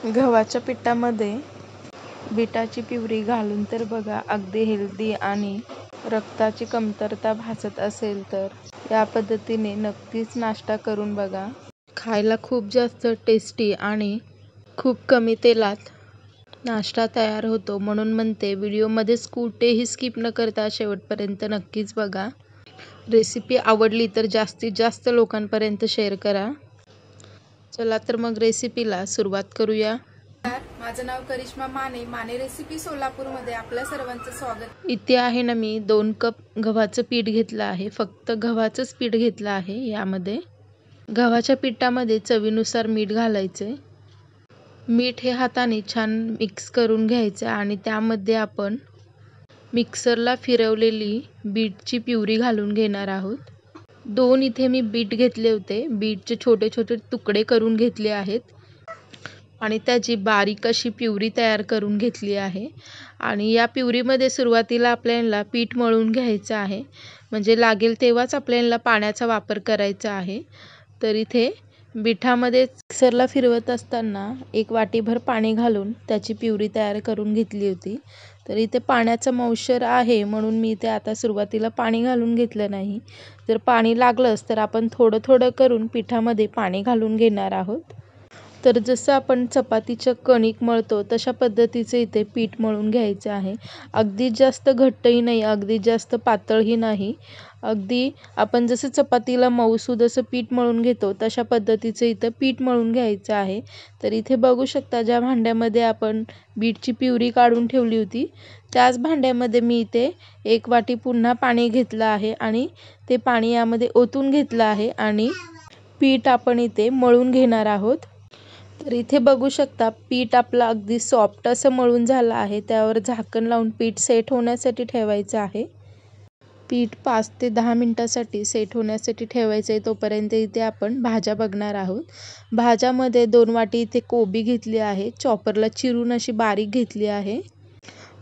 गव्हाच्या पिठामध्ये बीटाची प्युरी घालून तर बघा अगदी हेल्दी आणि रक्ताची कमतरता भासत असेल तर या पद्धतीने नक्कीच नाश्ता करून बघा। खायला खूप जास्त टेस्टी आणि खूप कमी तेलात नाश्ता तयार होतो। म्हणून म्हणते व्हिडिओमध्येच कुठेही स्किप न करता शेवटपर्यंत नक्कीच बघा। रेसिपी आवडली तर जास्तीत जास्त लोकांपर्यंत शेअर करा। चला तर मग रेसिपीला सुरुवात करूया। माझं नाव करिश्मा माने, माने रेसिपी सोलापूरमध्ये आपल्या सर्वांचं स्वागत। इथे आहे ना मी 2 कप गव्हाचं पीठ घेतलं आहे। फक्त गव्हाचंच पीठ घेतलं आहे। यामध्ये गव्हाच्या पिठामध्ये चवीनुसार मीठ घालायचे। मीठ हे हाताने छान मिक्स करून घ्यायचं आणि त्यामध्ये आपण मिक्सरला फिरवलेली बीटची प्युरी घालून घेणार आहोत। 2 इथे मी बीट घेतले होते। बीटचे छोटे छोटे तुकडे करून घेतले आहेत आणि त्याची बारीक अशी प्युरी तयार करून घेतली आहे। आणि या प्युरीमध्ये सुरुवातीला आपल्याला पीठ मळून घ्यायचं आहे, म्हणजे लागेल तेव्हाच आपल्याला पाण्याचा वापर करायचा आहे। तर इथे पिठामध्ये मिक्सरला फिरवत असताना 1 वाटीभर पाणी घालून त्याची प्युरी तयार करून घेतली होती। तर इथे पाण्याचा मौशर आहे म्हणून मी इथे आता सुरुवातीला पाणी घालून घेतलं नाही। जर पाणी लागलंच तर आपण थोडं थोडं करून पिठामध्ये पाणी घालून घेणार आहोत। तर जसं आपण चपातीचं कणिक मळतो तशा पद्धतीचे इथे पीठ मळून घ्यायचं आहे। अगदी जास्त घट्टही नाही, अगदी जास्त पातळही नाही, अगदी आपण जसं चपातीला मऊसूद असं पीठ मळून घेतो तशा पद्धतीचे इथं पीठ मळून घ्यायचं आहे। तर इथे बघू शकता ज्या भांड्यामध्ये आपण बीटची प्युरी काढून ठेवली होती त्याच भांड्यामध्ये मी इथे 1 वाटी पुन्हा पाणी घेतलं आहे आणि ते पाणी यामध्ये ओतून घेतलं आहे आणि पीठ आपण इथे मळून घेणार आहोत। तर इथे बघू शकता पीठ आपलं अगदी सॉफ्ट असं मळून झालं आहे। त्यावर झाकण लावून पीठ सेट होण्यासाठी ठेवायचं आहे। पीठ 5 ते 10 मिनिटांसाठी सेट होण्यासाठी ठेवायचं आहे। तोपर्यंत इथे आपण भाज्या बघणार आहोत। भाज्यामध्ये 2 वाटी इथे कोबी घेतली आहे, चॉपरला चिरून अशी बारीक घेतली आहे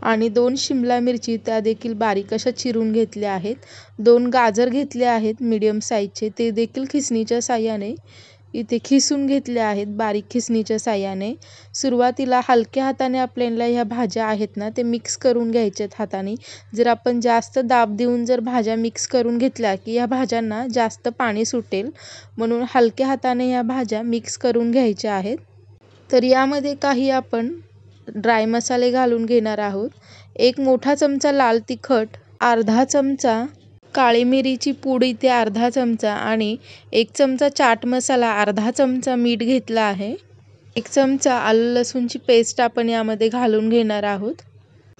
आणि 2 शिमला मिरची त्या देखील बारीक अशा चिरून घेतल्या आहेत। 2 गाजर घेतले आहेत मीडियम साईजचे, ते देखील खिसणीच्या साहाय्याने इथे खिसून घेतले आहेत बारीक खिसणीच्या साहाय्याने। सुरुवातीला हलक्या हाताने आपल्याला ह्या भाज्या आहेत ना ते मिक्स करून घ्यायच्यात हाताने। जर आपण जास्त दाब देऊन जर भाज्या मिक्स करून घेतल्या की या भाज्यांना जास्त पाणी सुटेल, म्हणून हलक्या हाताने ह्या भाज्या मिक्स करून घ्यायच्या आहेत। तर यामध्ये काही आपण ड्राय मसाले घालून घेणार आहोत। 1 मोठा चमचा लाल तिखट, अर्धा चमचा काळी मिरीची पूड इथे अर्धा चमचा आणि 1 चमचा चाट मसाला, अर्धा चमचा मीठ घेतला आहे। 1 चमचा आलं लसूणची पेस्ट आपण यामध्ये घालून घेणार आहोत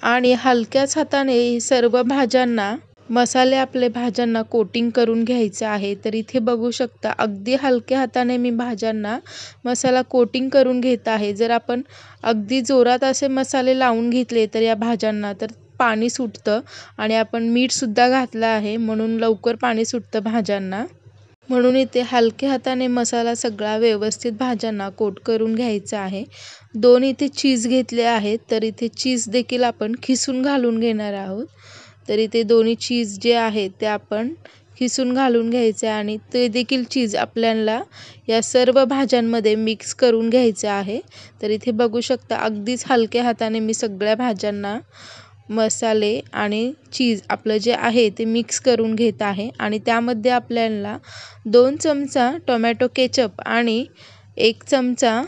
आणि हलक्याच हाताने सर्व भाज्यांना मसाले आपले भाज्यांना कोटिंग करून घ्यायचे आहे। तर इथे बघू शकता अगदी हलक्या हाताने मी भाज्यांना मसाला कोटिंग करून घेत आहे। जर आपण अगदी जोरात असे मसाले लावून घेतले तर या भाज्यांना तर पाणी सुटतं आणि आपण मीठसुद्धा घातलं आहे म्हणून लवकर पाणी सुटतं भाज्यांना। म्हणून इथे हलक्या हाताने मसाला सगळा व्यवस्थित भाज्यांना कोट करून घ्यायचा आहे। 2 इथे चीज घेतले आहेत, तर इथे चीज देखील आपण खिसून घालून घेणार आहोत। तर इथे दोन्ही चीज जे आहेत ते आपण खिसून घालून घ्यायचे आणि ते देखील चीज आपल्याला या सर्व भाज्यांमध्ये मिक्स करून घ्यायचं आहे। तर इथे बघू शकता अगदीच हलक्या हाताने मी सगळ्या भाज्यांना मसाले आणि चीज आपलं जे आहे ते मिक्स करून घेत आहे आणि त्यामध्ये आपल्याला 2 चमचा टोमॅटो केचप आणि 1 चमचा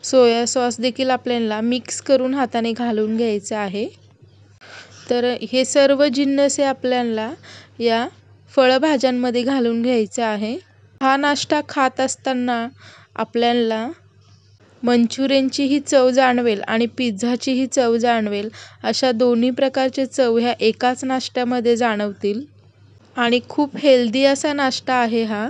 सोया सॉस देखील आपल्याला मिक्स करून हाताने घालून घ्यायचं आहे। तर हे सर्व जिन्नस आपल्याला या फळभाज्यांमध्ये घालून घ्यायचं आहे। हा नाश्ता खात असताना आपल्याला मंचुरियनचीही चव जाणवेल आणि पिझ्झाचीही चव जाणवेल, अशा दोन्ही प्रकारचे चव ह्या एकाच नाश्त्यामध्ये जाणवतील आणि खूप हेल्दी असा नाश्ता आहे हा।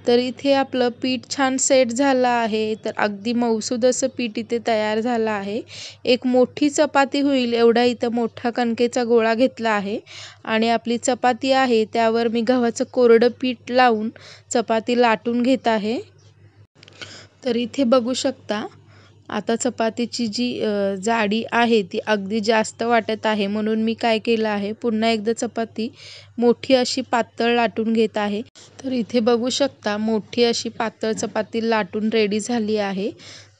तर इथे आपलं पीठ छान सेट झालं आहे। तर अगदी मऊसूद असं पीठ इथे तयार झालं आहे। 1 मोठी चपाती होईल एवढा इथं मोठा कणकेचा गोळा घेतला आहे आणि आपली चपाती आहे त्यावर मी गव्हाचं कोरडं पीठ लावून चपाती लाटून घेत आहे। तर इथे बघू शकता आता चपातीची जी जाडी आहे ती अगदी जास्त वाटत आहे, म्हणून मी काय केलं आहे पुन्हा एकदा चपाती मोठी अशी पातळ लाटून घेत आहे। तर इथे बघू शकता मोठी अशी पातळ चपाती लाटून रेडी झाली आहे।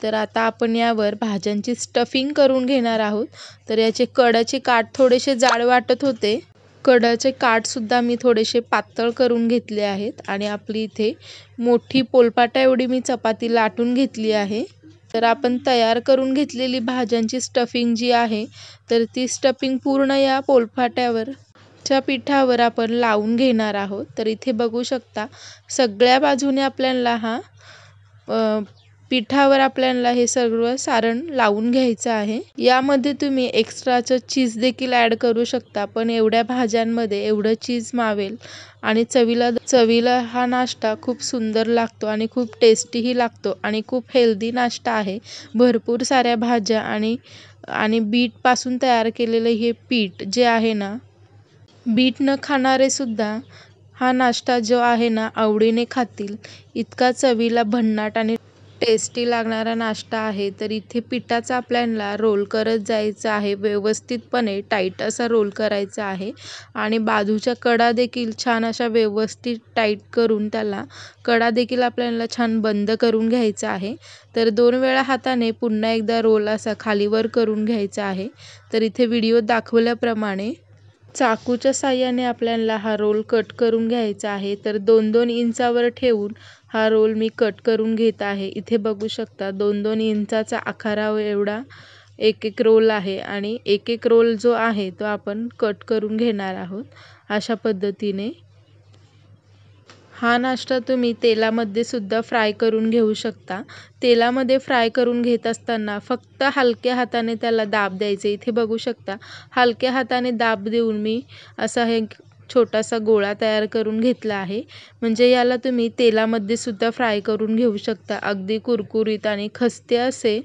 तर आता आपण यावर भाज्यांची स्टफिंग करून घेणार आहोत. तर याचे कडाचे काठ थोडेसे जाड वाटत होते. कडाचे काठसुद्धा मी थोडेसे पातळ करून घेतले आहेत आणि आपली इथे मोठी पोलपाटा एवढी मी चपाती लाटून घेतली आहे. तर आपण तयार करून घेतलेली भाज्यांची स्टफिंग जी आहे तर ती स्टफिंग पूर्ण या पोलपाट्यावरच्या पिठावर आपण लावून घेणार आहोत. तर इथे बघू शकता सगळ्या बाजूने आपल्याला पिठावर आपल्याला हे सगळं सारण लावून घ्यायचं आहे. यामध्ये तुम्ही एक्स्ट्राचं चीज देखील ॲड करू शकता, पण एवढ्या भाज्यांमध्ये एवढं चीज मावेल आणि चवीला हा नाश्ता खूप सुंदर लागतो आणि खूप टेस्टीही लागतो आणि खूप हेल्दी नाश्ता आहे. भरपूर साऱ्या भाज्या आणि बीटपासून तयार केलेलं हे पीठ जे आहे ना, बीट न खाणारे सुद्धा हा नाश्ता जो आहे ना आवडीने खातील. इतका चवीला भन्नाट आणि टेस्टी लागणारा नाश्ता आहे. तर इथे पिठाचा आपल्याला रोल करत जायचं आहे. व्यवस्थितपणे टाईट असा रोल करायचा आहे आणि बाजूच्या कडा देखील छान अशा व्यवस्थित टाईट करून त्याला कडा देखील आपल्याला छान बंद करून घ्यायचा आहे. तर 2 वेळा हाताने पुन्हा एकदा रोल असा खालीवर करून घ्यायचा आहे. तर इथे व्हिडिओ दाखवल्याप्रमाणे चाकूच्या साहाय्याने आपल्याला हा रोल कट करून घ्यायचा आहे. तर 2-2 इंचावर ठेवून हा रोल मी कट करून घेत आहे. इथे बघू शकता 2-2 इंचाचा आकारा एवढा एक रोल आहे आणि एक रोल जो आहे तो आपण कट करून घेणार आहोत. अशा पद्धतीने हा नाश्ता तुम्ही तेलामध्ये सुद्धा फ्राय करून घेऊ शकता. तेलामध्ये फ्राय करून घेत असताना फक्त हलक्या हाताने त्याला दाब द्यायचे. इथे बघू शकता हलक्या हाताने दाब देऊन मी असा हे छोटासा गोळा तयार करून घेतला आहे. म्हणजे याला तुम्ही तेलामध्ये सुद्धा फ्राय करून घेऊ शकता. अगदी कुरकुरीत आणि खस्ते असे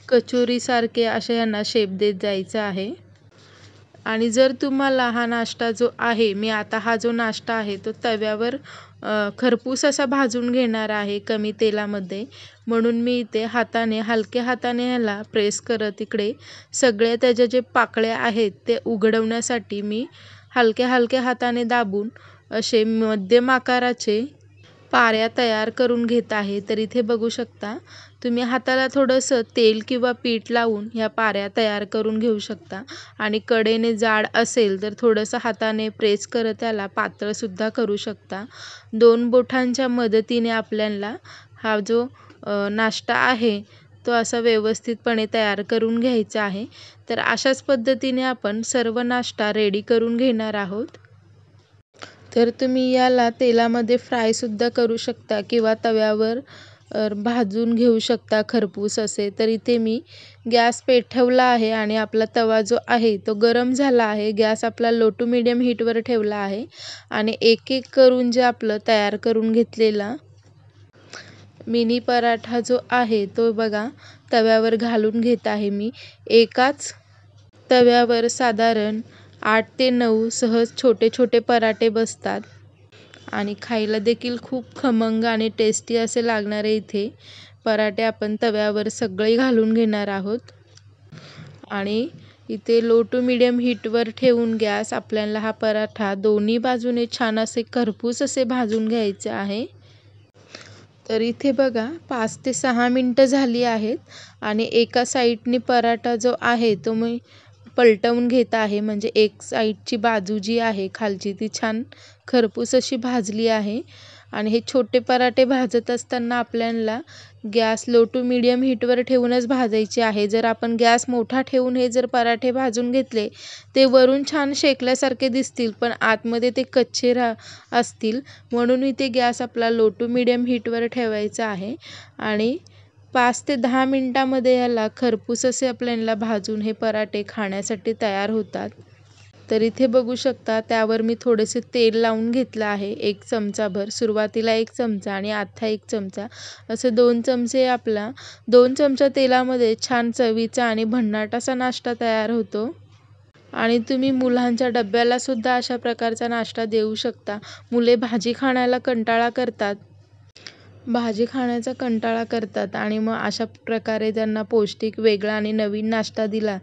कचोरीसारखे असे यांना शेप देत जायचं आहे. आणि जर तुम्हाला हा नाश्ता जो आहे मी आता हा जो नाश्ता आहे तो तव्यावर खरपूस असा भाजून घेणार आहे कमी तेलामध्ये, म्हणून मी इथे हलक्या हाताने ह्याला प्रेस करत इकडे सगळे त्याच्या जे पाकळ्या आहेत ते उघडवण्यासाठी मी हलक्या हाताने दाबून असे मध्यम आकाराचे पाऱ्या तयार करून घेत आहे. तर इथे बघू शकता तुम्ही हाताला थोडंसं तेल किंवा पीठ लावून ह्या पाऱ्या तयार करून घेऊ शकता आणि कडेने जाड असेल तर थोडंसं हाताने प्रेस करत त्याला पातळसुद्धा करू शकता. 2 बोटांच्या मदतीने आपल्याला हा जो नाश्ता आहे तो असा व्यवस्थितपणे तयार करून घ्यायचा आहे. तर अशाच पद्धतीने आपण सर्व नाश्ता रेडी करून घेणार आहोत. तर तुम्ही याला तेलामध्ये फ्रायसुद्धा करू शकता किंवा तव्यावर भाजून घेऊ शकता खरपूस असे. तर इथे मी गॅस पेटवला आहे आणि आपला तवा जो आहे तो गरम झाला आहे. गॅस आपला लो टू मीडियम हीटवर ठेवला आहे आणि एक करून जे आपलं तयार करून घेतलेला मिनी पराठा जो आहे तो बघा तव्यावर घालून घेत आहे मी. एकाच तव्यावर साधारण 8 ते 9 सहज छोटे पराठे बसतात आणि खायला देखील खूप खमंग आणि टेस्टी असे लागणारे इथे पराठे आपण तव्यावर सगळे घालून घेणार आहोत. आणि इथे लो टू मीडियम हीटवर ठेवून गॅस आपल्याला हा पराठा दोन्ही बाजूने छान असे खरपूस असे भाजून घ्यायचे आहे. तर इथे बघा 5 ते 6 मिनटं झाली आहेत आणि एका साईडने पराठा जो आहे तो मी पलटवून घेत आहे. म्हणजे एक साईडची बाजू जी आहे खालची ती छान खरपूस अशी भाजली आहे. आणि हे छोटे पराठे भाजत असताना आपल्याला गॅस लो टू मीडियम हीटवर ठेवूनच भाजायचे आहे. जर आपण गॅस मोठा ठेवून हे जर पराठे भाजून घेतले ते वरून छान शेकल्यासारखे दिसतील पण आतमध्ये ते कच्चे असतील, म्हणून इथे गॅस आपला लो टू मीडियम हीटवर ठेवायचा आहे. आणि 5 ते 10 मिनटामध्ये याला खरपूस असे आपल्याला भाजून हे पराठे खाण्यासाठी तयार होतात. तर इथे बघू शकता त्यावर मी थोडेसे तेल लावून घेतलं आहे. 1 चमचाभर, सुरुवातीला 1 चमचा आणि आता 1 चमचा असे 2 चमचे आपला 2 चमचा तेलामध्ये छान चवीचा आणि भन्नाट असा नाश्ता तयार होतो. आणि तुम्ही मुलांच्या डब्याला सुद्धा अशा प्रकारचा नाश्ता देऊ शकता. मुले भाजी खाण्याचा कंटाळा करतात आणि मग अशा प्रकारे त्यांना पौष्टिक वेगळा आणि नवीन नाश्ता दिला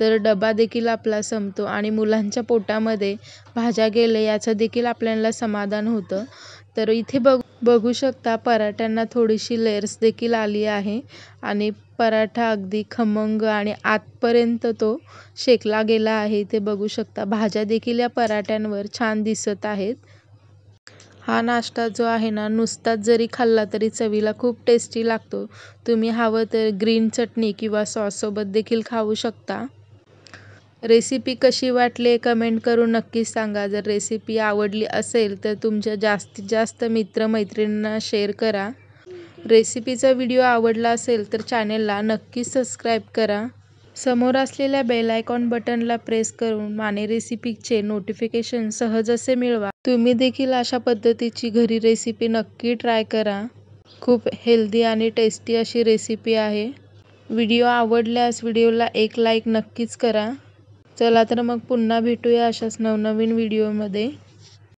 तर डबा देखील आपला संपतो आणि मुलांच्या पोटामध्ये भाज्या गेले याचं देखील आपल्याला समाधान होतं. तर इथे बघू शकता पराठ्यांना थोडीशी लेयर्स देखील आली आहे आणि पराठा अगदी खमंग आणि आतपर्यंत तो शेकला गेला आहे ते बघू शकता. भाज्या देखील या पराठ्यांवर छान दिसत आहेत. हा नाश्ता जो आहे ना नुसताच जरी खाल्ला तरी चवीला खूप टेस्टी लागतो. तुम्ही हवं तर ग्रीन चटणी किंवा सॉससोबत देखील खाऊ शकता. रेसिपी कशी वाटली कमेंट करून नक्कीच सांगा. जर रेसिपी आवडली असेल तर तुमच्या जास्तीत जास्त मित्रमैत्रिणींना शेअर करा. रेसिपीचा व्हिडिओ आवडला असेल तर चॅनेलला नक्कीच सबस्क्राईब करा. समोर असलेल्या बेल आयकॉन बटनला प्रेस करून माने रेसिपीचे नोटिफिकेशन सहज असे मिळवा. तुम्ही देखील अशा पद्धतीची घरी रेसिपी नक्की ट्राय करा. खूप हेल्दी आणि टेस्टी अशी रेसिपी आहे. व्हिडिओ आवडल्यास व्हिडिओला एक लाईक नक्कीच करा. चला तर मग पुन्हा भेटूया अशाच नवनवीन व्हिडिओमध्ये.